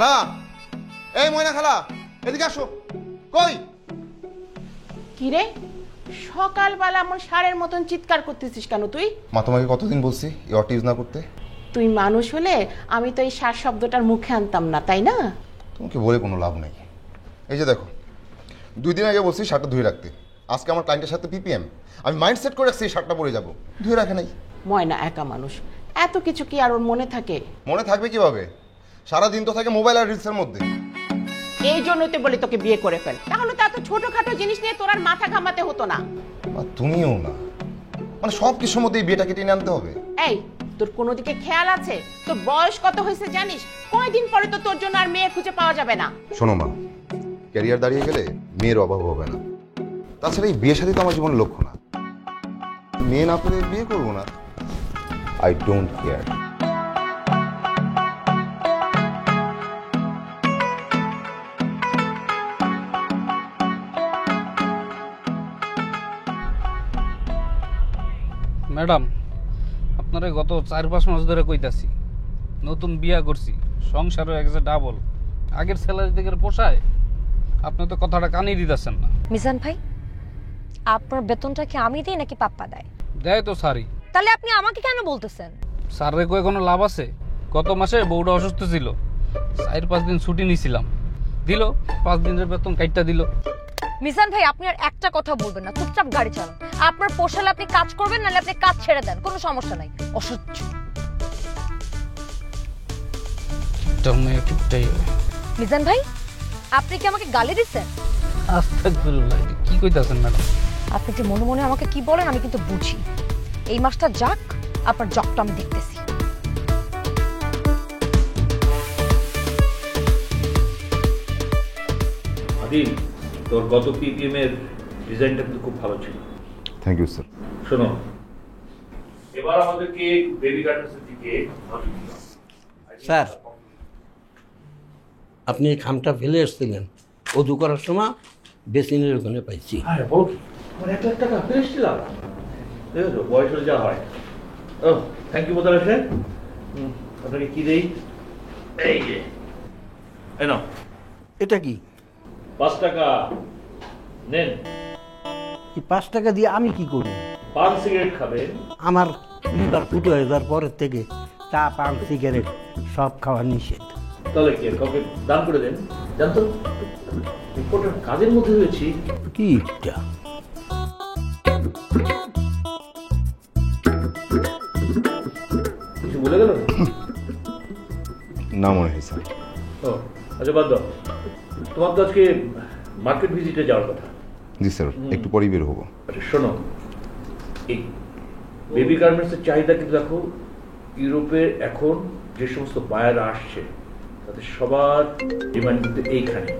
খালা, এই ময়না খালা, এদিকে আসো। কই? কি রে, সকালবেলা আমার ষাঁড়ের মতন চিৎকার করতেছিস কেন তুই? মা তোমাকে কতদিন বলছি এই অর্থ ইউজ না করতে? তুই মানুষ হলে আমি তো এই ষাঁড় শব্দটার মুখে আনতাম না, তাই না? তোমাকে বলে কোনো লাভ নেই। এই যে দেখো, 2 দিন আগে বলছি শার্টটা ধুয়ে রাখতে। আজকে আমার ক্লায়েন্টের সাথে পিপিএম, আমি মাইন্ড সেট করে রাখছি এই শার্টটা পরে যাবো, ধুয়ে রাখে নাই। ময়না একা মানুষ, এত কিছু কি আর ওর মনে থাকে? মনে থাকবে কিভাবে? সারাদিন তো থাকে মোবাইল আর রিলসের মধ্যে। এই জন্যই তো বলি তোকে বিয়ে করে ফেল, তাহলে তো এত ছোটখাটো জিনিস নিয়ে তোর আর মাথা ঘামাতে হতো না। তুমিও না, মানে সব কিছুর মধ্যে এই বিয়েটাকে টেনে আনতে হবে। এই, তোর কোনো দিকে খেয়াল আছে? তোর বয়স কত হয়েছে জানিস? কয়দিন পরে তো তোর জন্য আর মেয়ে খুঁজে পাওয়া যাবে না। শোনো মা, ক্যারিয়ার দাঁড়িয়ে গেলে মেয়ের অভাব হবে না। তাছাড়া এই বিয়ে শাদী তো আমার জীবনের লক্ষ্য না। মেয়ে না পেলে বিয়ে করবো না, আই ডোন্ট কেয়ার। ম্যাডাম, আপনারা গত 4-5 মাস ধরে কইতাছি নতুন বিয়া করছি, সংসারও এক যে ডাবল, আগের স্যালারি থেকে পোষায়? আপনি তো কথাটা কানেই দিতেছেন না। মিজান ভাই, আপনার বেতনটা কি আমি দেই নাকি পাপ্পা দেয়? দেয় তো স্যারই। তাহলে আপনি আমাকে কেন বলতেছেন? স্যারের কয়ে কোনো লাভ আছে? গত মাসে বউটা অসুস্থ ছিল, 4-5 দিন ছুটি নিয়েছিলাম, দিল 5 দিনের বেতন কাইটটা দিল। মিজান ভাই, আপনি আর একটা কথা বলবেন না, চুপচাপ গাড়ি চালান। আপনার পোষালে আপনি কাজ করবেন, নাহলে আপনি কাজ ছেড়ে দেন, কোনো সমস্যা নাই। অসহ্য। মিজান ভাই, আপনি কি আমাকে গালি দিচ্ছেন? আস্তাগফিরুল্লাহ, কি কইতাছেন ম্যাডাম? আপনি যে মনে মনে আমাকে কি বলেন আমি কিন্তু বুঝি। এই মাসটা যাক, আপনার জবটা আমি দেখতেছি। আদিল, তোর গত পিপিএম এর ডিজাইনটা কিন্তু খুব ভালো ছিল। Thank you sir. শোনো, এবার আমাদেরকে বেবি গার্ডেন্সের দিকে স্যার, আপনি খামটা ফেলে এসেছিলেন, অজু করার সময় বেসিনের ওখানে পাইছি। হ্যাঁ, বলো কি? আমার 1 লাখ টাকা ফেলেছিলাম। দেখো বয়স হলে যা হয়। ও, থ্যাংক ইউ বোতাল সাহেব। আপনাকে কি দেই? এই যে, এই নাও। এটা কি? 5 টাকা নেন। এই 5 টাকা দিয়ে আমি কি করব? পান সিগারেট খাবেন? আমার লিভার ফুটো হয়ে যাওয়ার পরের থেকে চা, পান, সিগারেট সব খাওয়া নিষেধ। তাহলে কি কাউকে দান করে দেন? জানতো ইম্পর্টেন্ট কাজের মধ্যে হয়েছি। কি এটা? কিছু বলে গেল না মনে হয় স্যার। ও আচ্ছা, বাদ দাও। তোমার তো আজকে মার্কেট ভিজিটে যাওয়ার কথা। জি স্যার, একটু পরেই বের হবো। আচ্ছা শোনো, এই বেবি গার্মেন্টসের চাহিদা কিন্তু দেখো, ইউরোপের এখন যে সমস্ত বায়ার আসছে তাদের সবার ডিমান্ড কিন্তু এইখানে।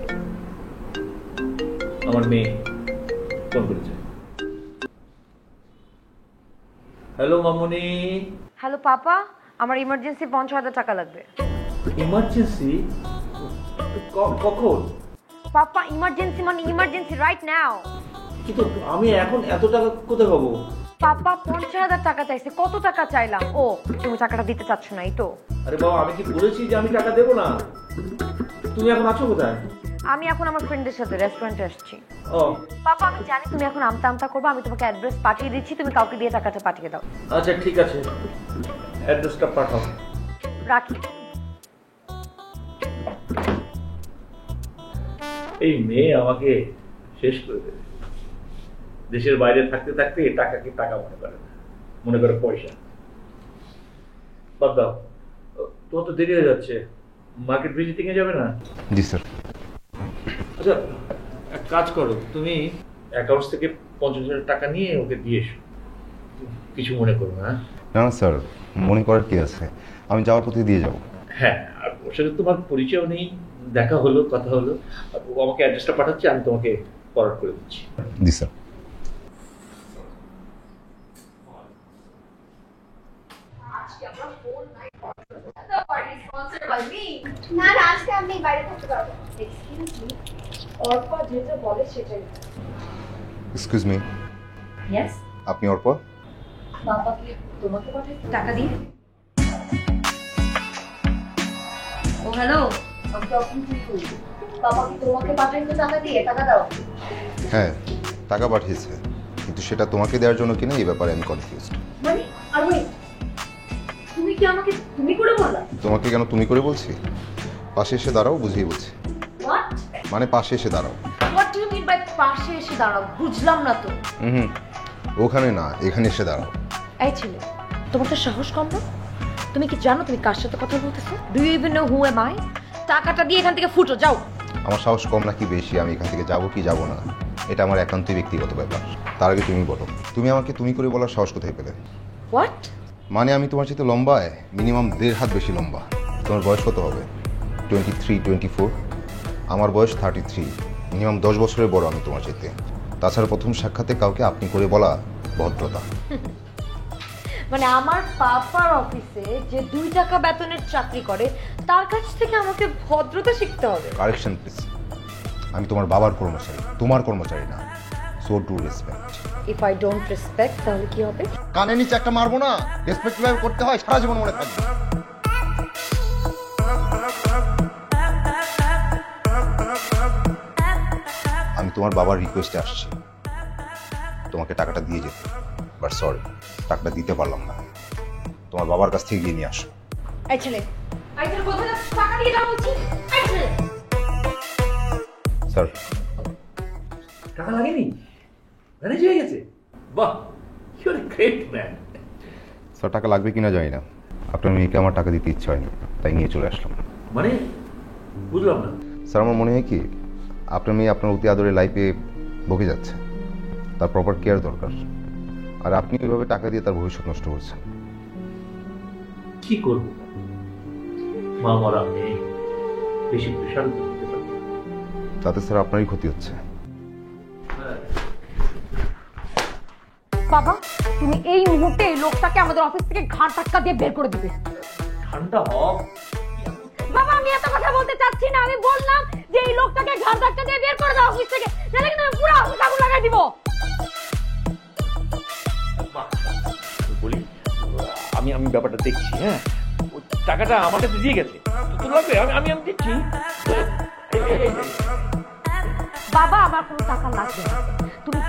আমার মেয়ে ফোন করেছে। হ্যালো মামুনি। হ্যালো পাপা, আমার ইমার্জেন্সি 50,000 টাকা লাগবে। ইমার্জেন্সি? কখন? পাপা, ইমার্জেন্সি মানে ইমার্জেন্সি, রাইট নাও। কিন্তু আমি এখন এত টাকা কোথায় পাবো? পাপা 50,000 টাকা চাইছে। কত টাকা চাইলাম? ও, তুমি টাকাটা দিতে চাচ্ছ না, এই তো? আরে বাবা, আমি কি বলেছি যে আমি টাকা দেবো না? তুমি এখন আছো কোথায়? আমি এখন আমার ফ্রেন্ডের সাথে রেস্টুরেন্টে আসছি। ও পাপা, আমি জানি তুমি এখন আমতা আমতা করবে, আমি তোমাকে অ্যাড্রেস পাঠিয়ে দিচ্ছি, তুমি কাউকে দিয়ে টাকাটা পাঠিয়ে দাও। আচ্ছা ঠিক আছে, অ্যাড্রেসটা পাঠাও। রাখি। এই মেয়ে আমাকে শেষ করে দেবে। দেশের বাইরে থাকতে থাকতে টাকাকে টাকা মনে করে না, মনে করে পয়সা। বাদ দাও, তোমার তো দেরি হয়ে যাচ্ছে, মার্কেট ভিজিটিং এ যাবে না? জি স্যার। আচ্ছা এক কাজ করো, তুমি অ্যাকাউন্টস থেকে 50,000 টাকা নিয়ে ওকে দিয়ে এসো, কিছু মনে করো না। না না স্যার, মনে করার কি আছে, আমি যাওয়ার পথে দিয়ে যাবো। হ্যাঁ, আর ওর সাথে তোমার পরিচয় নেই, দেখা হলো, কথা হলো, ও আমাকে অ্যাড্রেসটা পাঠাচ্ছে, আমি তোমাকে ফরওয়ার্ড করে দিচ্ছি। জি স্যার। না না, আজকে আমি বাইরে থাকতে পারবো। অর্পা যেটা বলে সেটাই। Excuse me. ইয়েস। আপনি অর্পা? বাবা কি তোমাকে পাঠাই টাকা দিয়ে? ও হ্যালো, আমি তখন কি করি? বাবা কি তোমাকে পাঠাইতো টাকা দিয়ে? টাকা দাও। হ্যাঁ, টাকা পাঠিয়েছে, কিন্তু সেটা তোমাকে দেওয়ার জন্য কিনা এই ব্যাপারে আমি কনফিউজড। মানে আর wait, তুমি কি আমাকে তুমি করে বললা? তোমাকে কেন তুমি করে বলছি? পাশে এসে দাঁড়াও, বুঝিয়ে বলছি। হোয়াট? মানে পাশে এসে দাঁড়াও। What do you mean by পাশে এসে দাঁড়াও? বুঝলাম না তো। হুম, ওখানে না, এখানে এসে দাঁড়াও। এই ছেলে, তোমার তো সাহস কম না? তুমি কি জানো তুমি কার সাথে কথা বলতেছো? Do you even know who am I? টাকাটা দিয়ে এখান থেকে ফুটো, যাও। আমার সাহস কম নাকি বেশি আমি এখান থেকে যাবো কি যাবো না এটা আমার একান্তই ব্যক্তিগত ব্যাপার। তার আগে তুমি বলো, তুমি আমাকে তুমি করে বলার সাহস কোথায় পেলে? হোয়াট? মানে আমি তোমার চাইতে লম্বায় মিনিমাম 1.5 হাত বেশি লম্বা। তোমার বয়স কত হবে? 23, 24? আমার বয়স 33, মিনিমাম 10 বছরের বড় আমি তোমার চাইতে। তাছাড়া প্রথম সাক্ষাতে কাউকে আপনি করে বলা ভদ্রতা। মানে আমার পাপার অফিসে যে 2 টাকা বেতনের চাকরি করে তার কাছ থেকে আমাকে ভদ্রতা শিখতে হবে? কারেকশন প্লিজ, আমি তোমার বাবার কর্মচারী, তোমার কর্মচারী না। So do respect. If I don't respect তাহলে কি হবে? কানে নিচে একটা মারবো না। রেসপেক্ট কিভাবে করতে হয় সারা জীবন মনে থাকবে। আমি তোমার বাবার রিকোয়েস্টে আসছি তোমাকে টাকাটা দিয়ে যেতে, বাট সরি, টাকাটা দিতে পারলাম না। তোমার বাবার কাছ থেকে গিয়ে নিয়ে আসো। এই ছেলে কোথায় যাচ্ছিস? টাকা দিয়ে দাও বলছি। এই ছেলে, স্যার, টাকা লাগেনি, ম্যানেজ হয়ে গেছে। বাহ, you are great man. Sir টাকা লাগবে কিনা জানি না, আপনার মেয়েকে আমার টাকা দিতে ইচ্ছা হয়নি, তাই নিয়ে চলে আসলাম। মানে বুঝলাম না। স্যার আমার মনে হয় কি আপনার মেয়ে আপনার অতি আদরের লাইফে বকে যাচ্ছে, তার প্রপার কেয়ার দরকার, আর আপনি ওইভাবে টাকা দিয়ে তার ভবিষ্যৎ নষ্ট করছেন। কি করবো, মা মরা মেয়ে, বেশি প্রেশার দিতে পারি। তাতে স্যার আপনারই ক্ষতি হচ্ছে। বাবা তুমি এই মুহূর্তে এই লোকটাকে আমাদের অফিস থেকে ঘাট ধাক্কা দিয়ে বের করে দিবে। ঠান্ডা হও বাবা আমি এত কথা বলতে চাচ্ছি না, আমি বললাম যে এই লোকটাকে ঘাট ধাক্কা দিয়ে বের করে দাও অফিস থেকে, নাহলে কিন্তু আমি পুরো অফিস আগুন লাগাই দিব। বলি, আমি আমি ব্যাপারটা দেখছি। হ্যাঁ, ওই টাকাটা আমার কাছে দিয়ে গেছে, তো লাগবে, আমি আমি আমি দিচ্ছি। বাবা আমার কোনো টাকা লাগবে না, তুমি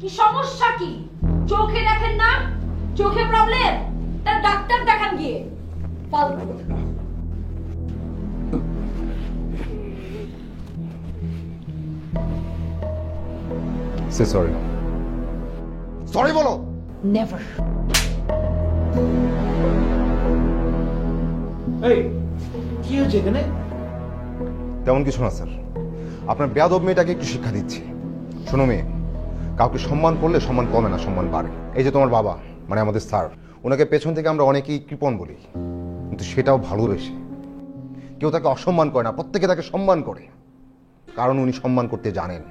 কি সমস্যা কি? চোখে দেখেন না? চোখে প্রবলেম? তার ডাক্তার দেখান গিয়ে। ফালতু কথা। সে সরি, সরি বলো। নেভার। এই কি হয়েছে এখানে? তেমন কিছু না স্যার, আপনার বেয়াদব মেয়েটাকে একটু শিক্ষা দিচ্ছি। শোনো মেয়ে, কাউকে সম্মান করলে সম্মান কমে না, সম্মান বাড়ে। এই যে তোমার বাবা মানে আমাদের স্যার, ওনাকে পেছন থেকে আমরা অনেকেই কৃপণ বলি, কিন্তু সেটাও ভালোবেসে। কেউ তাকে অসম্মান করে না, প্রত্যেকে তাকে সম্মান করে, কারণ উনি সম্মান করতে জানেন।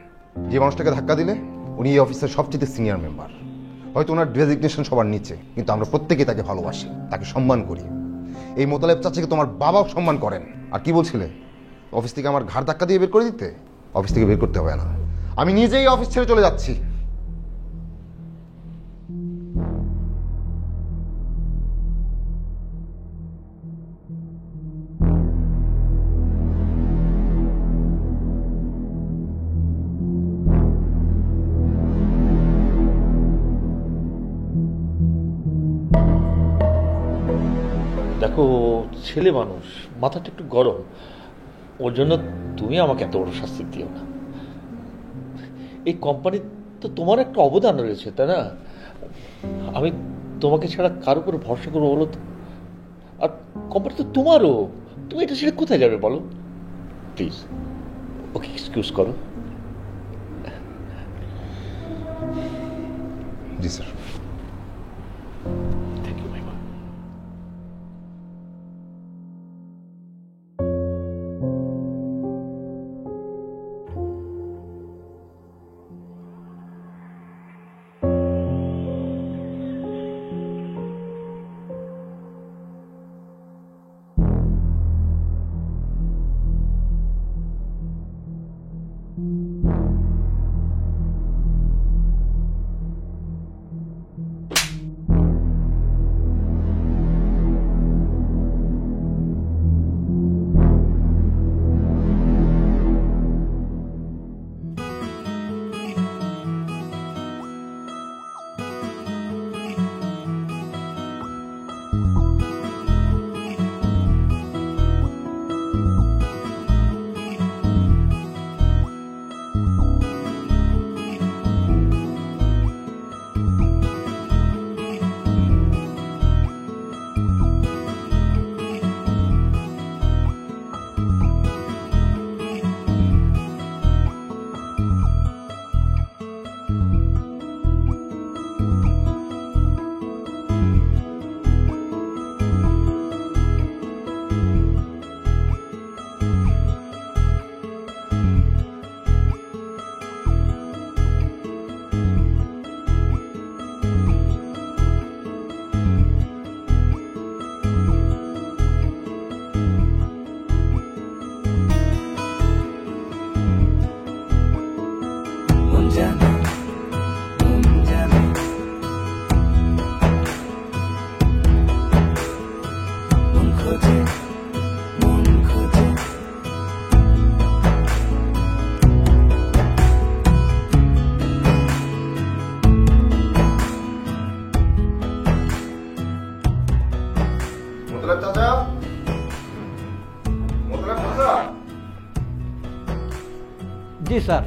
যে মানুষটাকে ধাক্কা দিলে উনি এই অফিসের সবচেয়ে সিনিয়র মেম্বার, হয়তো ওনার ডেজিগনেশন সবার নিচে, কিন্তু আমরা প্রত্যেকে তাকে ভালোবাসি, তাকে সম্মান করি। এই মোতালেব চাচাকে তোমার বাবাও সম্মান করেন। আর কি বলছিলে, অফিস থেকে আমার ঘাড় ধাক্কা দিয়ে বের করে দিতে? অফিস থেকে বের করতে হবে না, আমি নিজেই অফিস ছেড়ে চলে যাচ্ছি। দেখো, ছেলে মানুষ, মাথাটা একটু গরম, ওর জন্য তুমি আমাকে এত বড় শাস্তি দিও না। এই কোম্পানি তো তোমার একটা অবদান রয়েছে, তাই না? আমি তোমাকে ছাড়া কার উপর ভরসা করবো বলো তো? আর কোম্পানি তো তোমারও, তুমি এটা ছেড়ে কোথায় যাবে বলো? প্লিজ ওকে এক্সকিউজ করো। জি স্যার। থ্যাংক ইউ ভাই। জি স্যার,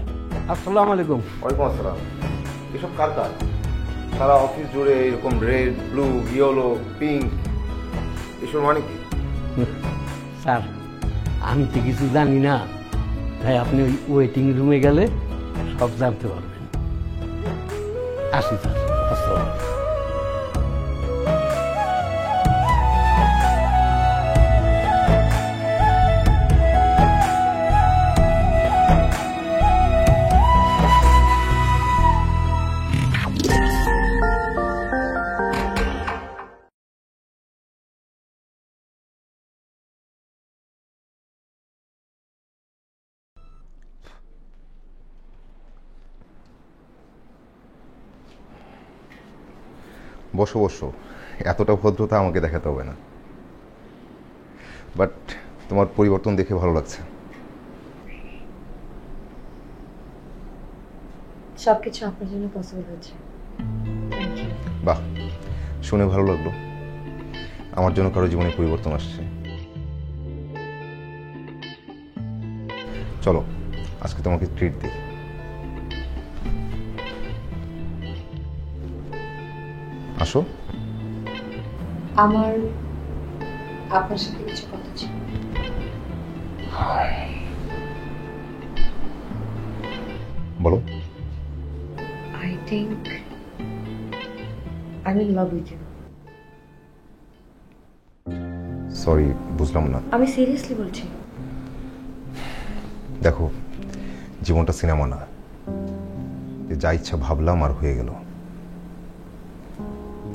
আসসালামু আলাইকুম। ওয়ালাইকুম আসসালাম। এসব কার কাজ? সারা অফিস জুড়ে এরকম রেড, ব্লু, ইয়েলো, পিঙ্ক, এসব মানে কি? স্যার, আমি তো কিছু জানি না, তাই আপনি ওই ওয়েটিং রুমে গেলে সব জানতে পারবেন। আসি স্যার, আসসালাম। বসো বসো, এতটা ভদ্রতা আমাকে দেখাতে হবে না, বাট তোমার পরিবর্তন দেখে ভালো লাগছে। সবকিছু আপনার জন্য পসিবল হয়েছে। বাহ, শুনে ভালো লাগলো। আমার জন্য কারো জীবনে পরিবর্তন আসছে। চলো আজকে তোমাকে ট্রিট দিই। আসো। আমার আপনার সাথে কিছু কথা ছিল। বলো। I think I'm in love with you. Sorry, বুঝলাম না। আমি সিরিয়াসলি বলছি। দেখো, জীবনটা সিনেমা না যে যা ইচ্ছা ভাবলাম আর হয়ে গেল।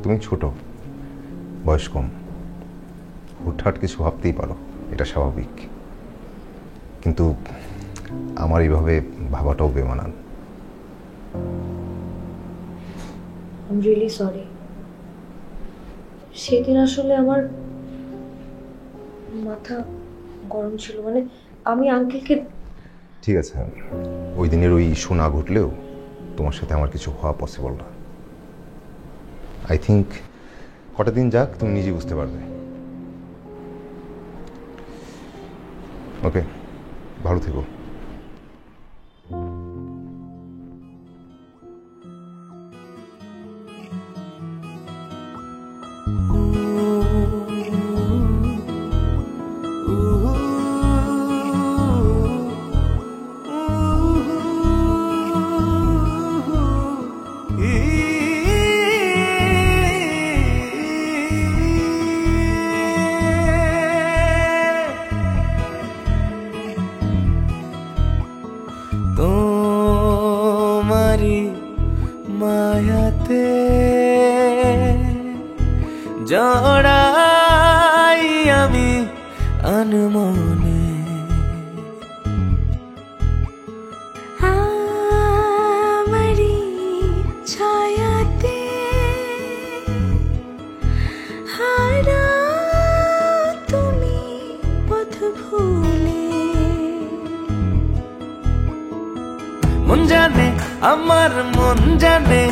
তুমি ছোট, বয়স কম, হুটহাট কিছু ভাবতেই পারো, এটা স্বাভাবিক, কিন্তু আমার এইভাবে ভাবাটাও বেমানান। I'm really sorry. সেদিন আসলে আমার মাথা গরম ছিল, মানে আমি আঙ্কেলকে। ঠিক আছে, ওই দিনের ওই ইস্যু না ঘটলেও তোমার সাথে আমার কিছু হওয়া পসিবল না। আই থিঙ্ক কটা দিন যাক, তুমি নিজেই বুঝতে পারবে। ওকে, ভালো থেকো। তোমারি মায়াতে জড়াই আমি আনমনে, আমারি ছায়াতে হারা তুমি পথ ভুলে। মন জানে, আমার মন জানে,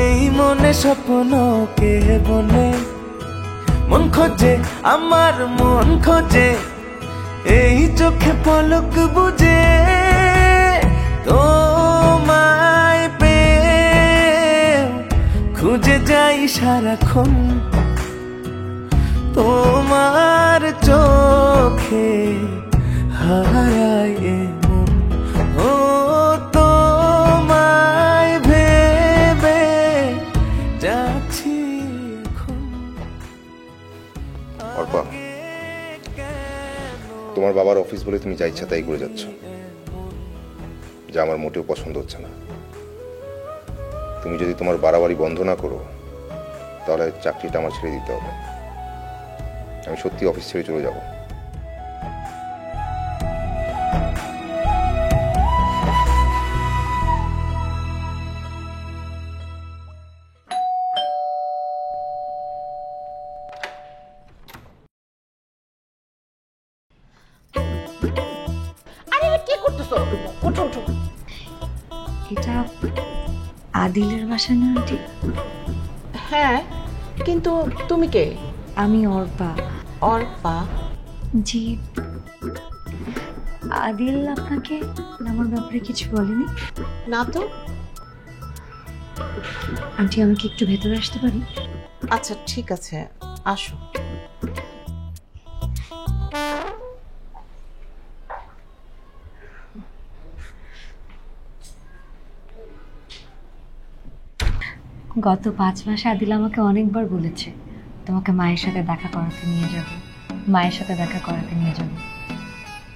এই মনে স্বপ্ন কে বনে। মন খোঁজে, আমার মন খোঁজে, এই চোখে পলক বুঝে। তোমায় পেয়ে খুঁজে যাই সারাক্ষণ, তোমার চোখে হারায় মন। ও তোমায় ভেবে যাচ্ছি এখন। অর্পা, তোমার বাবার অফিস বলে তুমি যা ইচ্ছা তাই করে যাচ্ছ, যা আমার মোটেও পছন্দ হচ্ছে না। তুমি যদি তোমার বাড়াবাড়ি বন্ধ না করো, তাহলে চাকরিটা আমার ছেড়ে দিতে হবে। আমি সত্যি অফিস ছেড়ে চলে যাব। আরে কি করতেছো? ওঠো ওঠো। এটা আদিলের বাসা না আন্টি? হ্যাঁ, কিন্তু তুমি কে? আমি অর্পা। অর্পা? জি, আদিল আপনাকে আমার ব্যাপারে কিছু বলেনি? না তো। আন্টি আমাকে একটু ভেতরে আসতে পারি? আচ্ছা ঠিক আছে, আসো। গত 5 মাসে আদিল আমাকে অনেকবার বলেছে তোমাকে মায়ের সাথে দেখা করাতে নিয়ে যাব, মায়ের সাথে দেখা করাতে নিয়ে যাব।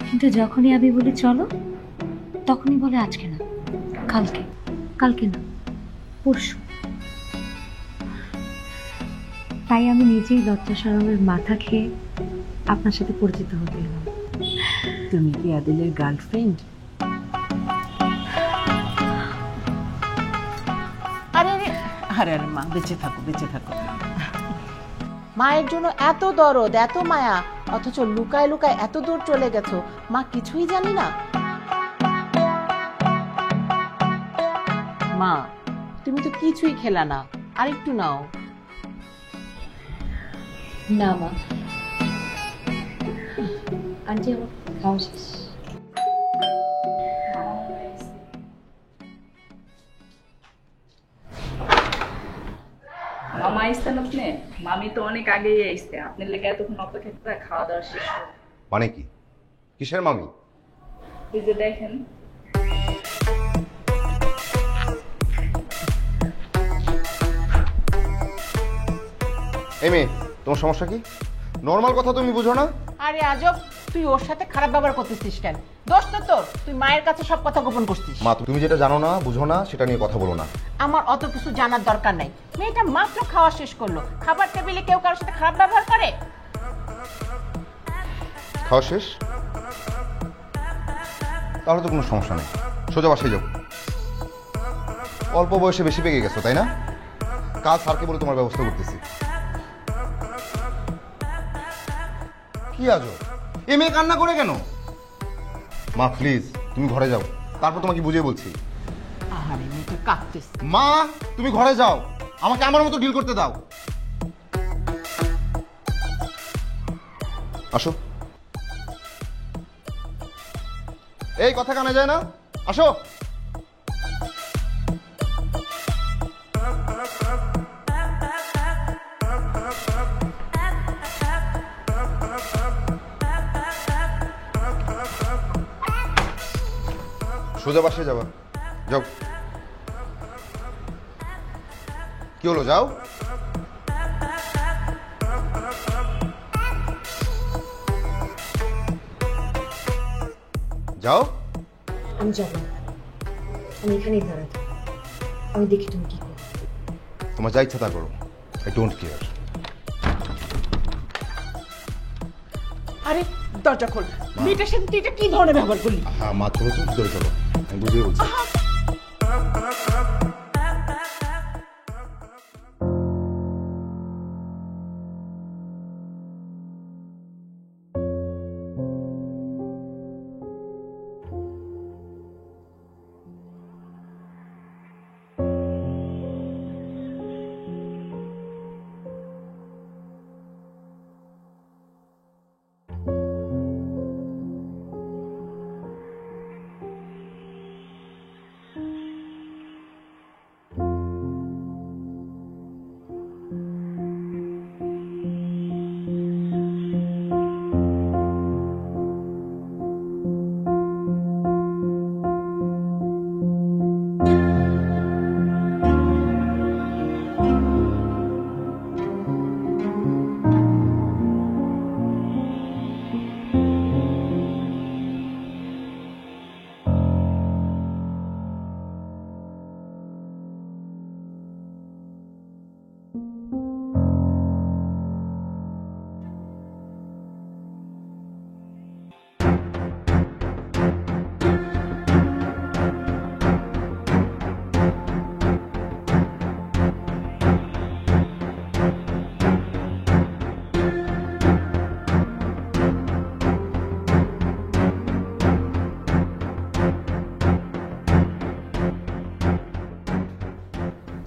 কিন্তু যখনই আমি বলি চলো, তখনই বলে আজকে না, কালকে, কালকে না, পরশু। তাই আমি নিজেই লজ্জা শরমের মাথা খেয়ে আপনার সাথে পরিচিত হতে এলাম। তুমি কি আদিলের গার্লফ্রেন্ড? আরে আরে আরে আরে মা, বেঁচে থাকো, বেঁচে থাকো। মায়ের জন্য এত দরদ, এত মায়া, অথচ লুকায় লুকায় এত দূর চলে গেছো, মা কিছুই জানি না? মা তুমি তো কিছুই খেলা না, আর একটু নাও। না মা, আন্টি আমার খাওয়া শেষ। মামা আইসতেন আপনি? মামি তো অনেক আগেই আইসতে, আপনার লেগে এতক্ষণ অপেক্ষা করে খাওয়া দাওয়া শেষ করে। মানে কি? কিসের মামি? এই যে দেখেন, এই মেয়ে, তোমার সমস্যা কি? নর্মাল কথা তুমি বুঝো না? আরে আজব, তুই ওর সাথে খারাপ ব্যবহার করতেছিস কেন? দোষ তো তোর, তুই মায়ের কাছে সব কথা গোপন করছিস। মা, তুমি যেটা জানো না, বুঝো না, সেটা নিয়ে কথা বলো না। আমার অত কিছু জানার দরকার নাই। মেয়েটা মাত্র খাওয়া শেষ করলো, খাবার টেবিলে কেউ কারোর সাথে খারাপ ব্যবহার করে? খাওয়া শেষ? তাহলে তো কোনো সমস্যা নেই, সোজা বাসায় যাও। অল্প বয়সে বেশি পেকে গেছো তাই না? কাল স্যারকে বলে তোমার ব্যবস্থা করতেছি। কি আজো, এ মেয়ে কান্না করে কেন? মা প্লিজ তুমি ঘরে যাও, তারপর তোমাকে বুঝিয়ে বলছি। আরে মেয়েটা কাঁদতেছে। মা তুমি ঘরে যাও, আমাকে আমার মতো ডিল করতে দাও। আসো। এই কথা কানে যায় না, আসো। সোজা বাসায় যাবা, যাও। কি হলো, যাও। যাও। আমি যাব না, আমি এখানেই দাঁড়াতে, আমি দেখি তুমি কি করো। তোমার যা ইচ্ছা তা করো, আই ডোন্ট কেয়ার। আরে দরজা খোল, মেয়েটার সাথে তুই এটা কি ধরনের ব্যবহার করলি? হ্যাঁ মা, চলো তো ভিতরে চলো, আমি বুঝিয়ে বলছি।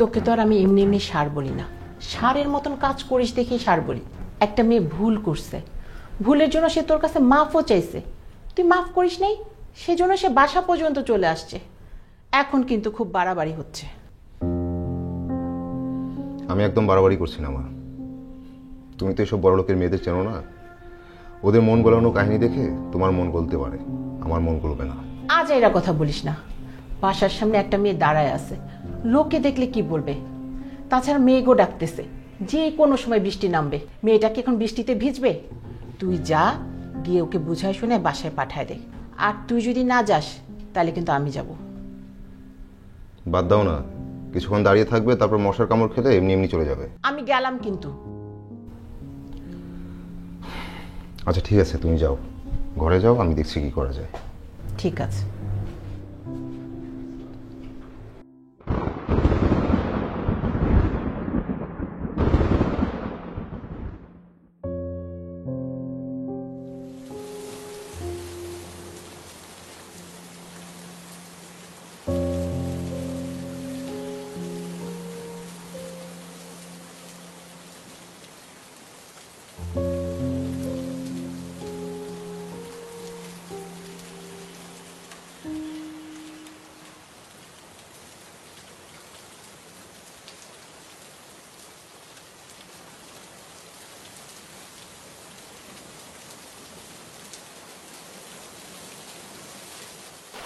তোকে তো আর আমি এমনি এমনি সার বলি না, সারের মতন কাজ করিস দেখেই সার বলি। একটা মেয়ে ভুল করছে, ভুলের জন্য সে তোর কাছে মাফও চাইছে, তুই মাফ করিস নাই, সেজন্য সে বাসা পর্যন্ত চলে আসছে। এখন কিন্তু খুব বাড়াবাড়ি হচ্ছে। আমি একদম বাড়াবাড়ি করছি না মা। তুমি তো এসব বড় লোকের মেয়েদের চেনো না। ওদের মন গলানো কাহিনী দেখে তোমার মন গলতে পারে, আমার মন গলবে না। আজ এরা কথা বলিস না। বাসার সামনে একটা মেয়ে দাঁড়ায় আছে, লোকে দেখলে কি বলবে? তাছাড়া মেয়েগো ডাকতেছে, যে কোনো সময় বৃষ্টি নামবে। মেয়েটা কি এখন বৃষ্টিতে ভিজবে? তুই যা, গিয়ে ওকে বুঝায় শুনে বাসায় পাঠায় দে। আর তুই যদি না যাস তাহলে কিন্তু আমি যাব। বাদ দাও না, কিছুক্ষণ দাঁড়িয়ে থাকবে, তারপর মশার কামড় খেলে এমনি এমনি চলে যাবে। আমি গেলাম কিন্তু। আচ্ছা ঠিক আছে, তুমি যাও, ঘরে যাও, আমি দেখছি কি করা যায়। ঠিক আছে।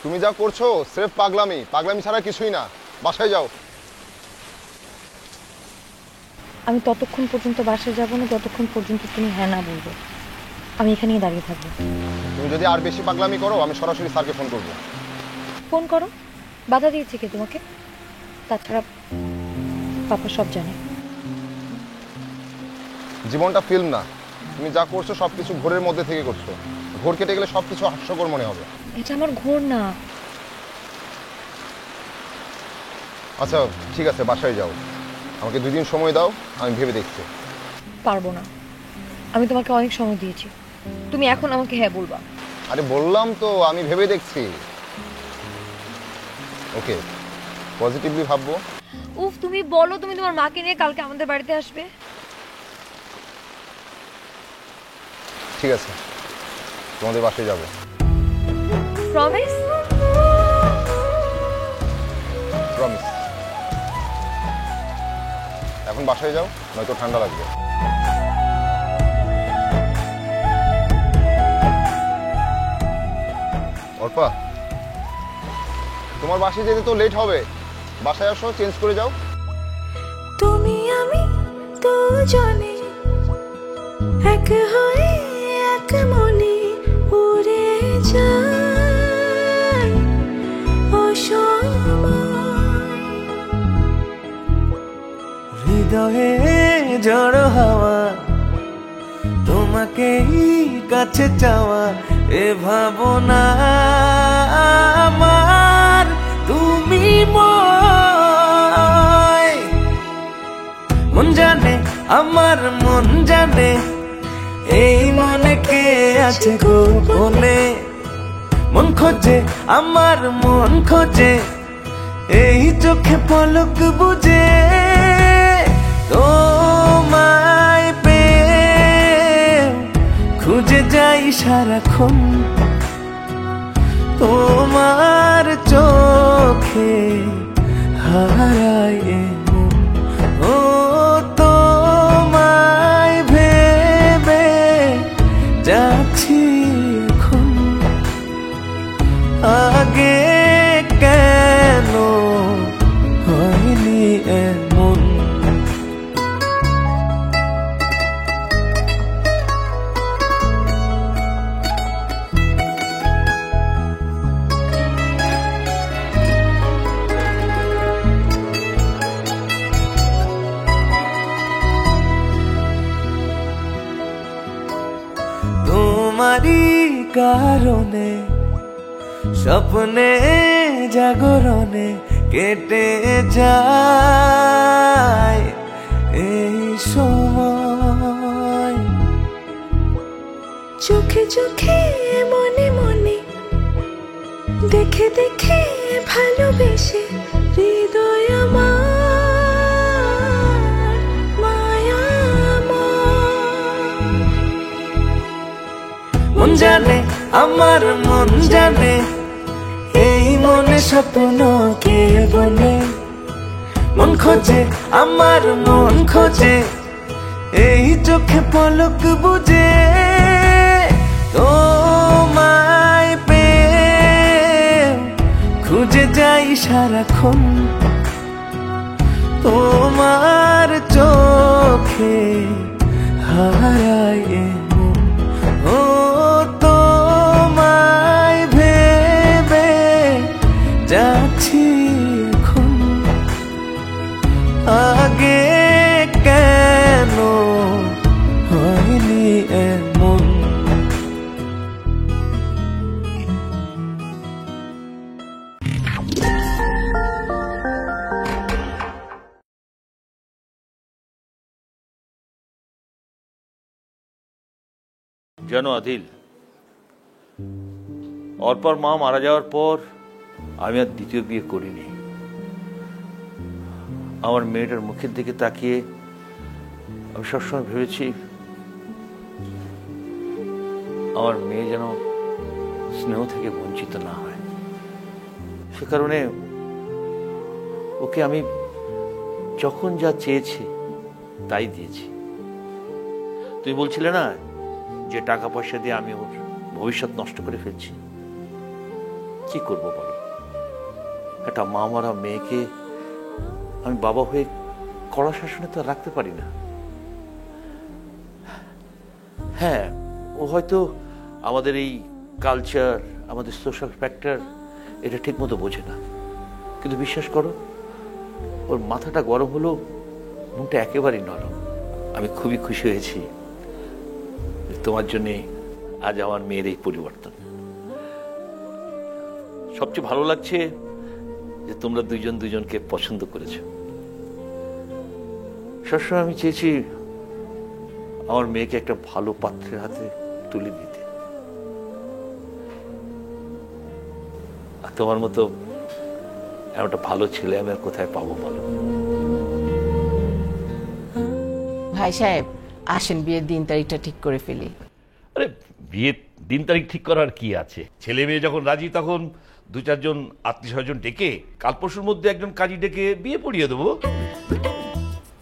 তুমি যা করছো স্রেফ পাগলামি, পাগলামি ছাড়া কিছুই না। বাসায় যাও। আমি ততক্ষণ পর্যন্ত বাসায় যাব না যতক্ষণ পর্যন্ত তুমি হ্যাঁ না বলবে। আমি এখানেই দাঁড়িয়ে থাকবো। তুমি যদি আর বেশি পাগলামি করো, আমি সরাসরি স্যারকে ফোন করবো। ফোন করো, বাধা দিয়েছে কে তোমাকে? তাছাড়া পাপা সব জানে। জীবনটা ফিল্ম না, তুমি যা করছো সবকিছু ঘোরের মধ্যে থেকে করছো। ঘোর কেটে গেলে সবকিছু হাস্যকর মনে হবে। এটা আমার ঘোর না। আচ্ছা ঠিক আছে, বাসায় যাও, আমাকে 2 দিন সময় দাও, আমি ভেবে দেখছি। পারবো না, আমি তোমাকে অনেক সময় দিয়েছি, তুমি এখন আমাকে হ্যাঁ বলবা। আরে বললাম তো, আমি ভেবে দেখছি। ওকে, পজিটিভলি ভাববো। উফ, তুমি বলো তুমি তোমার মাকে নিয়ে কালকে আমাদের বাড়িতে আসবে। ঠিক আছে, তোমাদের বাসায় যাবো। প্রমিস? প্রমিস। এখন বাসায় যাও, নয়তো ঠান্ডা লাগবে। অর্পা, তোমার বাসায় যেতে তো লেট হবে, বাসায় আসো, চেঞ্জ করে যাও। তুমি আমি দুজনে এক হয়ে এক মনে উড়ে যাই অসময়। হৃদয়ে জড় হওয়া, তোমাকেই কাছে চাওয়া, এ ভাবনা আমার তুমি মন জানে, আমার মন জানে, এই মনে কে আছে গোপনে। মন খোঁজে, আমার মন খোঁজে, এই চোখে পলক বুঝে। তোমায় পেয়ে খুঁজে যাই সারাক্ষণ, তোমার চোখে হারায় মন। ও তোমায় ভেবে যাচ্ছি এখন, আগে কেন হয়নি এমন। তোমারই কারণে স্বপ্নে জাগরণে কেটে যায় এই সময়। চোখে চোখে মনে মনে দেখে দেখে ভালোবেসে হৃদয় আমার মায়াময়। মন জানে, আমার মন জানে এই মনে স্বপ্ন কে বলে মন খোঁজে আমার মন খোঁজে এই চোখে পলক বুঝে তোমায় পেয়ে খুঁজে যাই সারাক্ষণ তোমার চোখে হারায় মন ও তোমায় ভেবে যাচ্ছি এখন আগে কেন হয়নি এমন জানো আদিল, অর্পার মা মারা যাওয়ার পর আমি আর দ্বিতীয় বিয়ে করিনি। আমার মেয়েটার মুখের দিকে তাকিয়ে আমি সবসময় ভেবেছি আমার মেয়ে যেন স্নেহ থেকে বঞ্চিত না হয়। সে কারণে ওকে আমি যখন যা চেয়েছি তাই দিয়েছি। তুই বলছিলে না যে টাকা পয়সা দিয়ে আমি ওর ভবিষ্যৎ নষ্ট করে ফেলছি। কি করবো বলো, একটা মা মারা মেয়েকে আমি বাবা হয়ে কড়া শাসনে তো রাখতে পারি না। হ্যাঁ, ও হয়তো আমাদের এই কালচার, আমাদের সোশ্যাল ফ্যাক্টর এটা ঠিক মতো বোঝে না, কিন্তু বিশ্বাস করো ওর মাথাটা গরম হলো, মনটা একেবারেই নরম। আমি খুবই খুশি হয়েছি তোমার জন্যে আজ আমার মেয়ের এই পরিবর্তন। সবচেয়ে ভালো লাগছে যে তোমরা দুইজন দুজনকে পছন্দ করেছো। সবসময় আমি চেয়েছি আমার মেয়েকে একটা ভালো পাত্রের হাতে তুলে দিতে, আর তোমার মতো একটা ভালো ছেলে আমি আর কোথায় পাবো বলো। ভাই সাহেব, আসেন বিয়ের দিন তারিখটা ঠিক করে ফেলি। আরে বিয়ের দিন তারিখ ঠিক করার কি আছে? ছেলে মেয়ে যখন রাজি তখন দু চারজন আত্মীয় স্বজন ডেকে কাল পরশুর মধ্যে একজন কাজী ডেকে বিয়ে পড়িয়ে দেবো।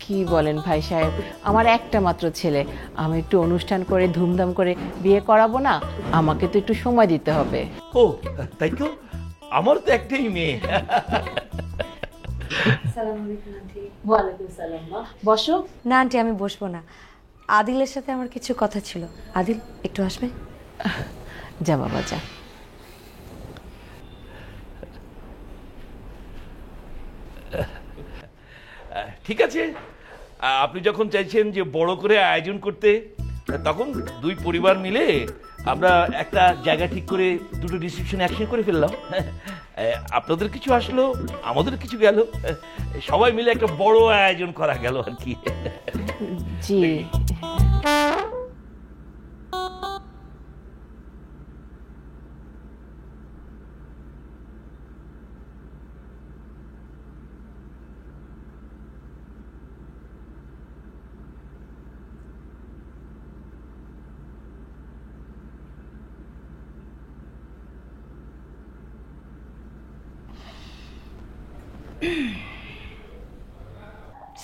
কি বলেন ভাই সাহেব, আমার একটা মাত্র ছেলে, আমি একটু অনুষ্ঠান করে ধুমধাম করে বিয়ে করাবো না? আমাকে তো একটু সময় দিতে হবে। ও তাই তো, আমার তো একটাই মেয়ে। ওয়ালাইকুম সালাম। বসো। না আন্টি, আমি বসবো না। আদিলের সাথে আমার কিছু কথা ছিল। আদিল একটু আসবে? যা বাবা যা। ঠিক আছে, আপনি যখন চাইছেন যে বড় করে আয়োজন করতে, তখন দুই পরিবার মিলে আমরা একটা জায়গা ঠিক করে দুটো রিসেপশন একসঙ্গে করে ফেললাম। আপনাদের কিছু আসলো, আমাদের কিছু গেল, সবাই মিলে একটা বড় আয়োজন করা গেল আর কি। জি।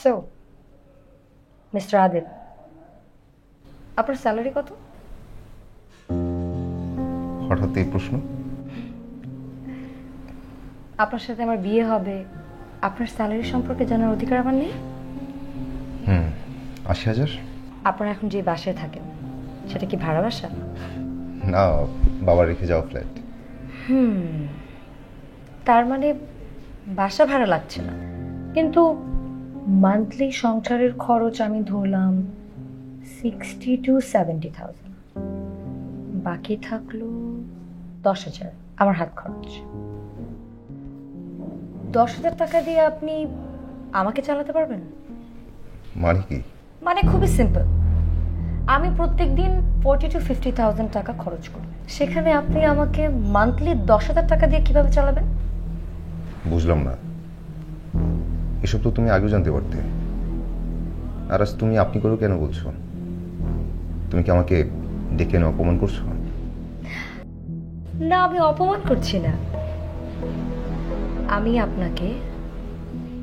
সো মিস্টার আদিল, আপনার স্যালারি কত? হঠাৎ এই প্রশ্ন? আপনার সাথে আমার বিয়ে হবে, আপনার স্যালারি সম্পর্কে জানার অধিকার আমার নেই? ৮০,০০০। আপনারা এখন যে বাসায় থাকেন সেটা কি ভাড়া বাসা? না, বাবা রেখে যাওয়া ফ্ল্যাট। তার মানে বাসা ভাড়া লাগছে না, কিন্তু মান্থলি সংসারের খরচ আমি ধরলাম 60 to 70,000, বাকি থাকলো 10,000 আমার হাত খরচ। 10,000 টাকা দিয়ে আপনি আমাকে চালাতে পারবেন? মানে কি? মানে খুবই সিম্পল, আমি প্রত্যেকদিন 40 to 50,000 টাকা খরচ করি, সেখানে আপনি আমাকে মান্থলি 10,000 টাকা দিয়ে কিভাবে চালাবেন? বুঝলাম না, এসব তো তুমি আগেও জানতে পারতে। আর আজ তুমি আপনি করে কেন বলছো? তুমি কি আমাকে ডেকে এনে অপমান করছো? না, আমি অপমান করছি না, আমি আপনাকে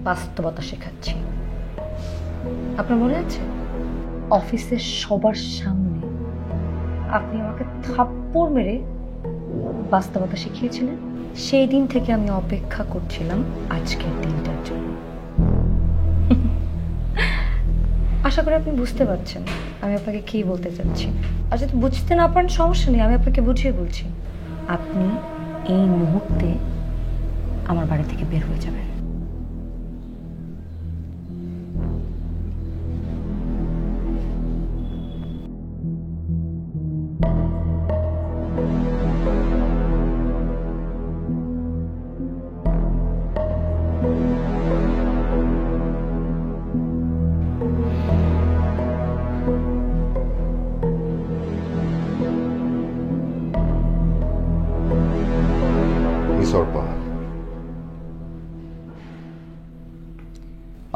বাস্তবতা শেখাচ্ছি। আপনার মনে আছে অফিসের সবার সামনে আপনি আমাকে থাপ্পড় মেরে বাস্তবতা শিখিয়েছিলেন? সেই দিন থেকে আমি অপেক্ষা করছিলাম আজকের দিনটার জন্য। আশা করি আপনি বুঝতে পারছেন আমি আপনাকে কি বলতে চাচ্ছি। আর যদি বুঝতে না পারেন সমস্যা নেই, আমি আপনাকে বুঝিয়ে বলছি। আপনি এই মুহূর্তে আমার বাড়ি থেকে বের হয়ে যাবেন।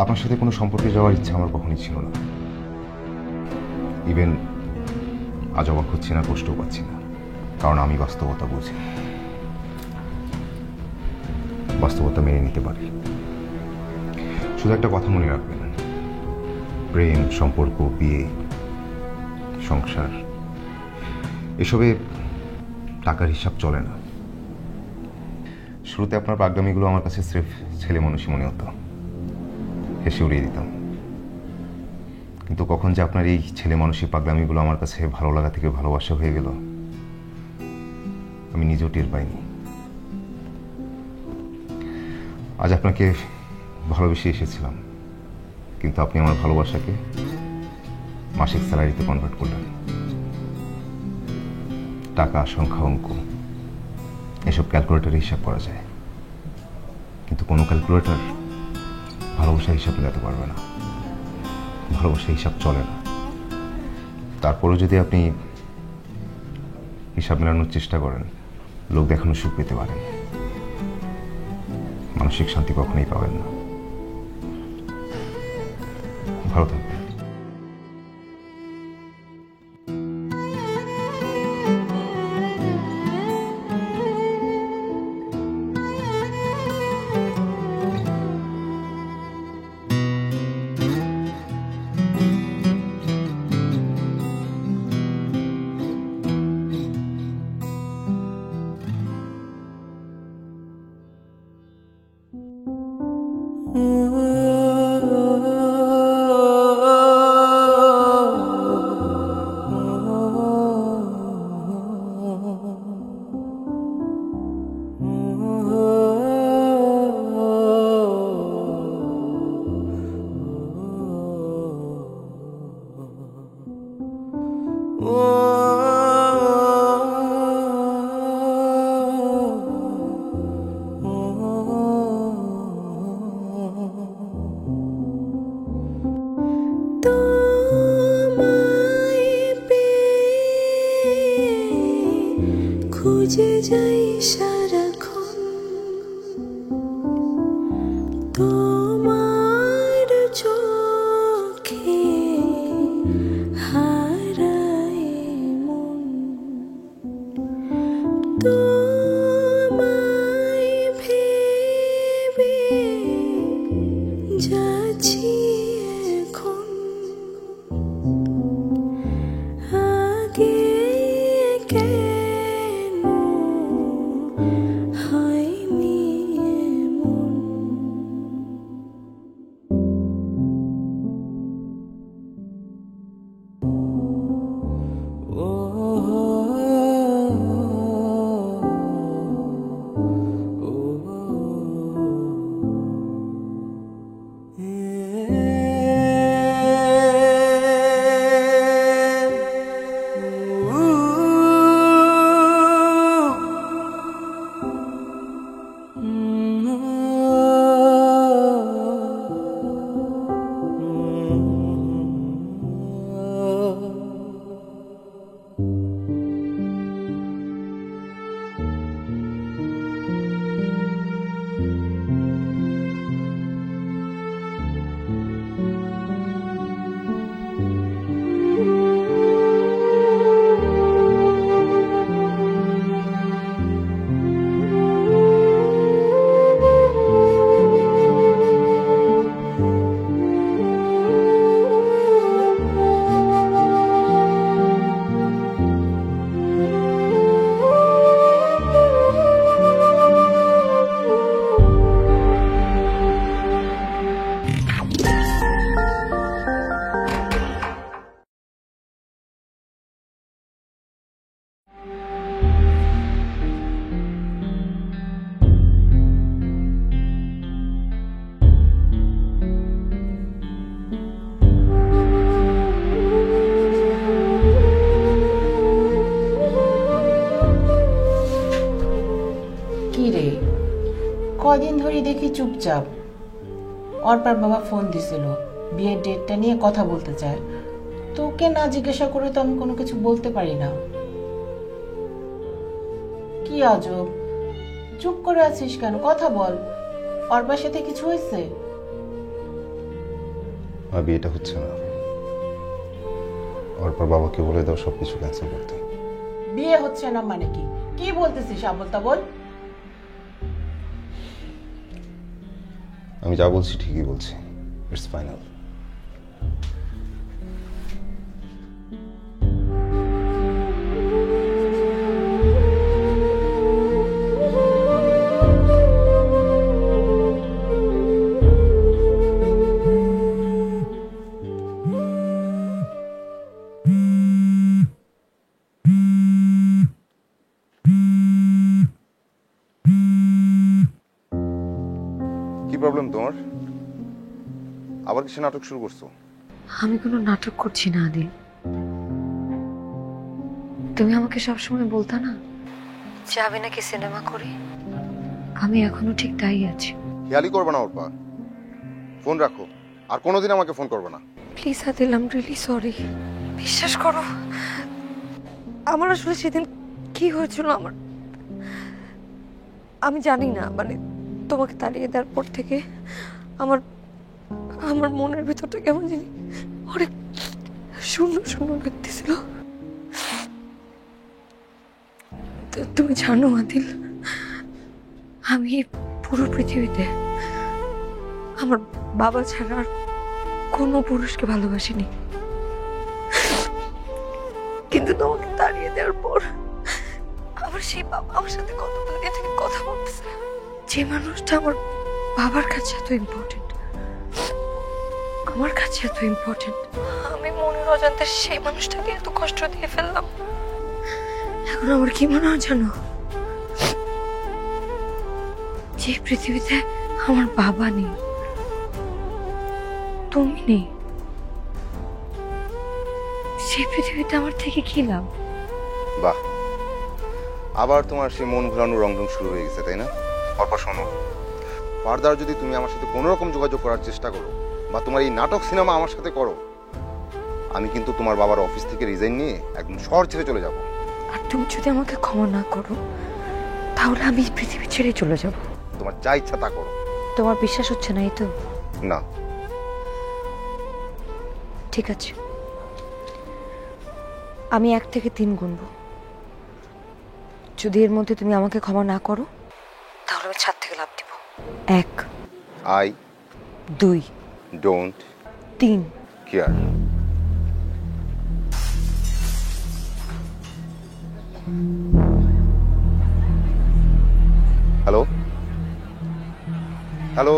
আপনার সাথে কোনো সম্পর্কে যাওয়ার ইচ্ছা আমার কখনই ছিল না। ইভেন আজ অবাক হচ্ছি না, কষ্টও পাচ্ছি না, কারণ আমি বাস্তবতা বুঝি, বাস্তবতা মেনে নিতে পারি। শুধু একটা কথা মনে রাখবেন, প্রেম, সম্পর্ক, বিয়ে, সংসার এসবে টাকার হিসাব চলে না। শুরুতে আপনার পাগলামিগুলো আমার কাছে স্রেফ ছেলে মানুষই মনে হতো, হেসে উড়িয়ে দিতাম। কিন্তু কখন যে আপনার এই ছেলে মানুষই পাগলামিগুলো আমার কাছে ভালো লাগা থেকে ভালোবাসা হয়ে গেল, আমি নিজেও টের পাইনি। আজ আপনাকে ভালোবেসে এসেছিলাম, কিন্তু আপনি আমার ভালোবাসাকে মাসিক স্যালারিতে কনভার্ট করলেন। টাকা, সংখ্যা, অঙ্ক এসব ক্যালকুলেটরে হিসাব করা যায়, কিন্তু কোনো ক্যালকুলেটর ভালোবাসা হিসাব মেলাতে পারবে না। ভালোবাসা হিসাব চলে না। তারপরেও যদি আপনি হিসাব মেলানোর চেষ্টা করেন, লোক দেখানোর সুখ পেতে পারেন, মানসিক শান্তি কখনোই পাবেন না। ভালো থাকবেন। খুঁজে যাই সারাক্ষণ তোমার চোখে, হারাই মন তোমায় ভেবে যাচ্ছি এখন। আগে করি দেখি চুপচাপ। অর্পার বাবা ফোন দিছিল, বিয়ের ডেটটা নিয়ে কথা বলতে চায়। তোকে না জিজ্ঞাসা করে তো আমি কোনো কিছু বলতে পারি না। কি আজব, চুপ করে আছিস কেন? কথা বল। অর্পার সাথে কিছু হয়েছে? আর বিয়েটা হচ্ছে না। অর্পার বাবাকে বলে দাও সবকিছু ক্যান্সেল করতে। বিয়ে হচ্ছে না মানে কি? কি বলতেছিস আবল তাবল? আমি যা বলছি ঠিকই বলছি। It's final. কি প্রবলেম তোমার? আবার কিছু নাটক শুরু করছো? আমি কোনো নাটক করছি না আদিল। তুমি আমাকে সবসময় বলতা না যাবে নাকি সিনেমা করি, আমি এখনো ঠিক তাই আছি। খেয়ালই করবে না অর্পা। ফোন রাখো, আর কোনোদিন আমাকে ফোন করবে না। Please Adil, I am really sorry. বিশ্বাস করো, আমার আসলে সেদিন কি হয়েছিল আমি জানি না। মানে তোমাকে তাড়িয়ে দেওয়ার পর থেকে আমার মনের ভিতরটা কেমন জানি অনেক শূন্য শূন্য লাগতেছিল। তুমি জানো আদিল, আমি এই পুরো পৃথিবীতে আমার বাবা ছাড়া আর কোনো পুরুষকে ভালোবাসিনি। কিন্তু তোমাকে তাড়িয়ে দেওয়ার পর আমার সেই বাবা আমার সাথে কত দুনিয়া থেকে কথা বলতেছে। যে মানুষটা আমার বাবার কাছে এত ইম্পর্টেন্ট, আমার কাছে এত ইম্পর্টেন্ট, আমি মনের অজান্তে সেই মানুষটাকে এত কষ্ট দিয়ে ফেললাম। এখন আমার কি মনে হয় জানো, যে পৃথিবীতে আমার বাবা নেই, তুমি নেই, সেই পৃথিবীতে আমার থেকে কি লাভ? বাহ, আবার তোমার সেই মন ভুলানো রংঢং শুরু হয়ে গেছে, তাই না? অর্পা শোনো, ফার্দার যদি তুমি আমার সাথে কোনো রকম যোগাযোগ করার চেষ্টা করো বা তোমার এই নাটক সিনেমা আমার সাথে করো, আমি কিন্তু তোমার বাবার অফিস থেকে রিজাইন নিয়ে একদম শহর ছেড়ে চলে যাব। আর তুমি যদি আমাকে ক্ষমা না করো তাহলে আমি এই পৃথিবী ছেড়ে চলে যাব। তোমার যা ইচ্ছা তা করো। তোমার বিশ্বাস হচ্ছে না, এই তো? না। ঠিক আছে, আমি 1 থেকে 3 গুনবো। যদি এর মধ্যে তুমি আমাকে ক্ষমা না করো তাহলে আমি ছাদ থেকে লাফ দিব। 1, I 2, don't 3। Care. Hello hello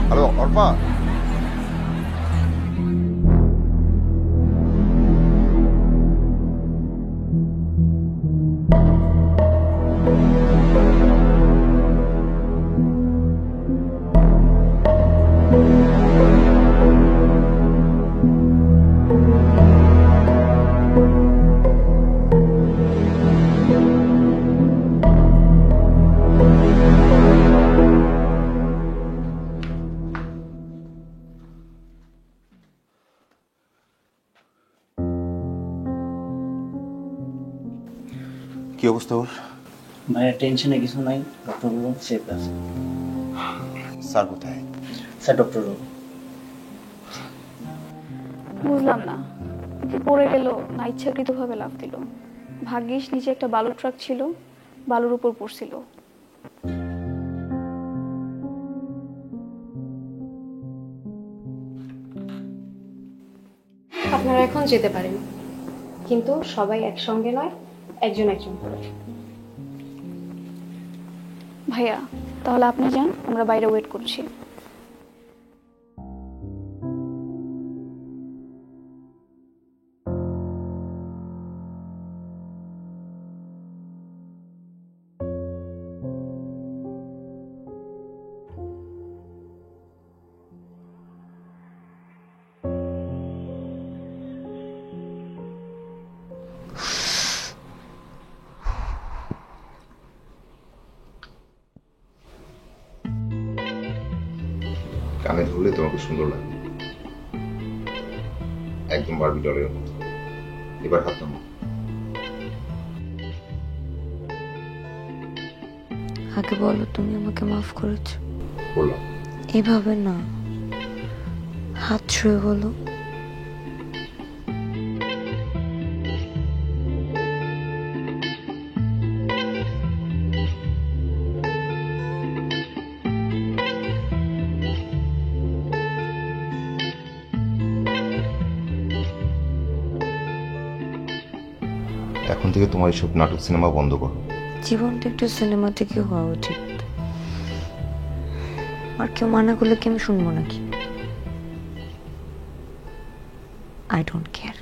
hello Arpa. কি অবস্থা ওর? ভাইয়া টেনশনে কিছু নাই, ডক্টর বলুন সেফ আছে। স্যার কোথায়? স্যার ডক্টর বুঝলাম না, পড়ে গেল না ইচ্ছাকৃতভাবে লাফ দিল? ভাগ্যিস নিচে একটা বালুর ট্রাক ছিল, বালুর উপর পড়ছিল। আপনারা এখন যেতে পারেন, কিন্তু সবাই একসঙ্গে নয়, একজন একজন করে। ভাইয়া তাহলে আপনি যান, আমরা বাইরে ওয়েট করছি। কানে ধরলে তোমাকে সুন্দর লাগবে, একদম বারবি ডলের মতো। এবার হাত নামো। আগে বলো তুমি আমাকে মাফ করেছো। বললাম। এভাবে না, হাত ছুঁয়ে বলো। এখন থেকে তোমার এইসব নাটক সিনেমা বন্ধ করো। জীবনটা একটু সিনেমা থেকে হওয়া উচিত। আর কেউ মানা করলে কি আমি শুনবো নাকি? I don't care.